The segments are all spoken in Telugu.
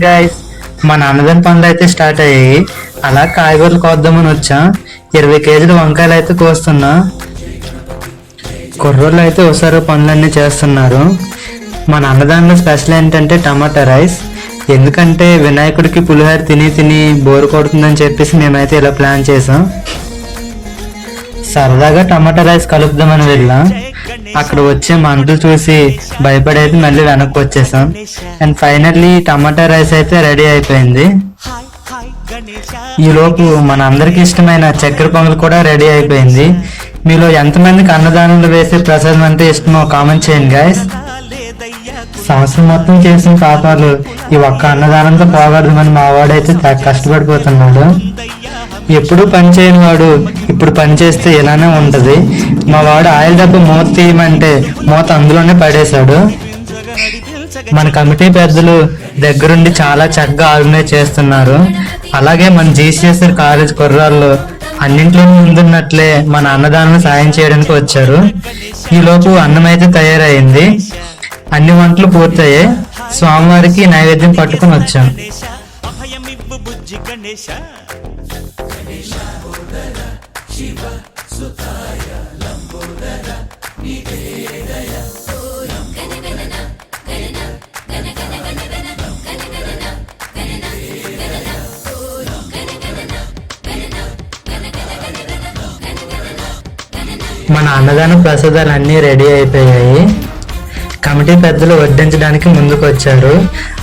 గైస్, మన అన్నదాని పనులు అయితే స్టార్ట్ అయ్యాయి. అలా కాయగూరలు కోద్దామని వచ్చా. 20 కేజీల వంకాయలు అయితే కోస్తున్నా. కుర్రోళ్ళు అయితే ఒకసారి పనులన్నీ చేస్తున్నారు. మన అన్నదానిలో స్పెషల్ ఏంటంటే టమాటా రైస్. ఎందుకంటే వినాయకుడికి పులిహోర తిని తిని బోరు కొడుతుందని చెప్పేసి మేమైతే ఇలా ప్లాన్ చేసాం. సరదాగా టమాటా రైస్ కలుపుదామని వెళ్ళాం. అక్కడ వచ్చే మంటలు చూసి భయపడైతే మళ్ళీ వెనక్కి వచ్చేసాం. అండ్ ఫైనల్లీ టమాటా రైస్ అయితే రెడీ అయిపోయింది. ఈలోపు మన అందరికి ఇష్టమైన చక్కెర పొంగల్ కూడా రెడీ అయిపోయింది. మీలో ఎంతమందికి అన్నదానంలో వేసే ప్రసాదం అంటే ఇష్టమో కామెంట్ చేయండి గైస్. సంవత్సరం మొత్తం చేసిన పాపాలు ఈ ఒక్క అన్నదానంతో పోగొడదామని మా వాడైతే కష్టపడిపోతున్నాడు. ఎప్పుడు పని చేయని వాడు ఇప్పుడు పని చేస్తే ఇలానే ఉంటది. మా వాడు ఆయిల్ డబ్బు మూత తీయమంటే మూత అందులోనే పడేశాడు. మన కమిటీ పెద్దలు దగ్గరుండి చాలా చక్కగా ఆర్గనైజ్ చేస్తున్నారు. అలాగే మన జీసీఎస్ఆర్ కాలేజ్ కుర్రాళ్ళు అన్నింట్లోనూ ముందున్నట్లే మన అన్నదానం సాయం చేయడానికి వచ్చారు. ఈలోపు అన్నం అయితే తయారైంది. అన్ని వంటలు పూర్తయ్యాయి. స్వామివారికి నైవేద్యం పట్టుకుని వచ్చాం. మన అన్నదానం ప్రసాదాలు అన్నీ రెడీ అయిపోయాయి. కమిటీ పెద్దలు వడ్డించడానికి ముందుకు వచ్చారు.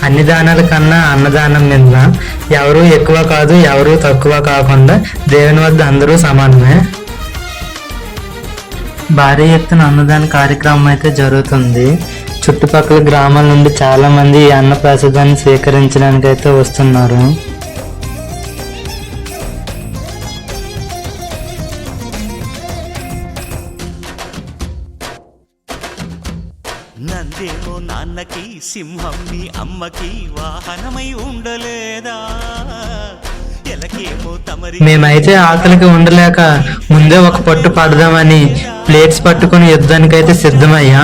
అన్ని దానాల కన్నా అన్నదానం మీద ఎవరు ఎక్కువ కాదు, ఎవరు తక్కువ కాకుండా దేవుని వద్ద అందరూ సమానమే. భారీ ఎత్తున అన్నదాన కార్యక్రమం అయితే జరుగుతుంది. చుట్టుపక్కల గ్రామాల నుండి చాలా మంది ఈ అన్న ప్రసాదాన్ని స్వీకరించడానికి అయితే వస్తున్నారు. నందేమో నాన్నకి సింహం నీ అమ్మకి వాహనమై ఉండలేదా? ఎలకేమో తమరి. మేమైతే ఆకలికి ఉండలేక ముందే ఒక పట్టు పడదామని ప్లేట్స్ పట్టుకుని యుద్ధానికైతే సిద్ధమయ్యా.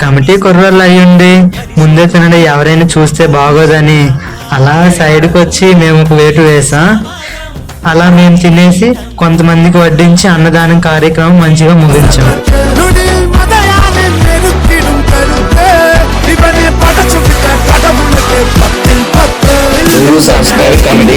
కమిటీ కుర్రాళ్ళు అయ్యుండి ముందే తినడం ఎవరైనా చూస్తే బాగోదని అలా సైడ్కి వచ్చి మేము ఒక వేటు వేసాం. అలా మేము తినేసి కొంతమందికి వడ్డించి అన్నదానం కార్యక్రమం మంచిగా ముగించాం. Subscribe Comedy